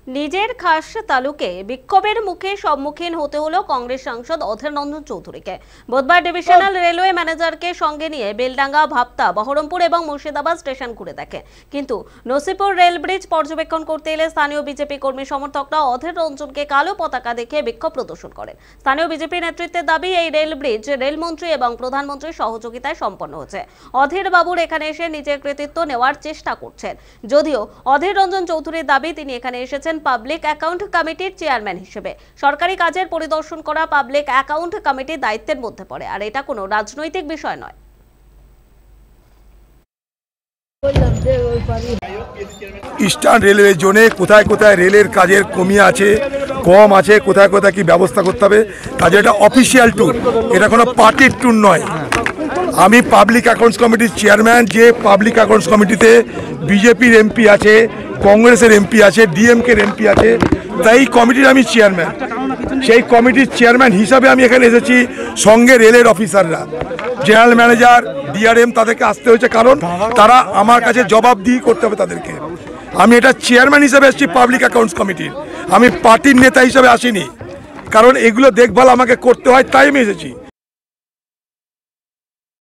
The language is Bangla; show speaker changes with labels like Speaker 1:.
Speaker 1: নিজের খাস তালুকে বিক্ষোভের সম্মুখীন হতে হলো কংগ্রেস সাংসদ অধীর রঞ্জন চৌধুরীকে। বুধবার ডিভিশনাল রেলওয়ে ম্যানেজারকে সঙ্গে নিয়ে বেলডাঙ্গা, ভাপ্তা, বহরমপুর এবং মুর্শিদাবাদ স্টেশন ঘুরে দেখে, কিন্তু নসিপুর রেল ব্রিজ পর্যবেক্ষণ করতে এলে স্থানীয় বিজেপি কর্মী সমর্থকরা অধীর রঞ্জনকে কালো পতাকা দেখে বিক্ষোভ প্রদর্শন করেন। স্থানীয় বিজেপি নেতৃত্বের দাবি, এই রেল ব্রিজ রেলমন্ত্রী এবং প্রধানমন্ত্রীর সহযোগিতায় সম্পন্ন হয়েছে। অধীর বাবুর এখানে এসে নিজের কৃতিত্ব নেওয়ার চেষ্টা করছেন। যদিও অধীর রঞ্জন চৌধুরীর দাবি, তিনি এখানে এসেছেন পাবলিক অ্যাকাউন্ট কমিটির চেয়ারম্যান হিসেবে। সরকারি কাজের পরিদর্শন করা পাবলিক অ্যাকাউন্ট কমিটির দায়িত্বের মধ্যে পড়ে, আর এটা কোনো রাজনৈতিক বিষয় নয়।
Speaker 2: ইস্টার্ন রেলওয়ে জোনে কোথায় কোথায় রেলের কাজের কমি আছে, কম আছে, কোথায় কোথায় কি ব্যবস্থা করতে হবে, কাজে এটা অফিসিয়াল ট্যুর, এটা কোনো পার্টির ট্যুর নয়। আমি পাবলিক অ্যাকাউন্টস কমিটির চেয়ারম্যান, যে পাবলিক অ্যাকাউন্টস কমিটিতে বিজেপির এমপি আছে, কংগ্রেসের এমপি আছে, ডিএমকের এমপি আছে, তাই কমিটির আমি চেয়ারম্যান। সেই কমিটির চেয়ারম্যান হিসাবে আমি এখানে এসেছি, সঙ্গে রেলের অফিসাররা, জেনারেল ম্যানেজার, ডিআরএম, তাদেরকে আসতে হয়েছে কারণ তারা আমার কাছে জবাবদিহি করতে হবে তাদেরকে। আমি এটা চেয়ারম্যান হিসাবে এসেছি পাবলিক অ্যাকাউন্টস কমিটির, আমি পার্টির নেতা হিসাবে আসিনি, কারণ এগুলো দেখভাল আমাকে করতে হয়, তাই আমি এসেছি।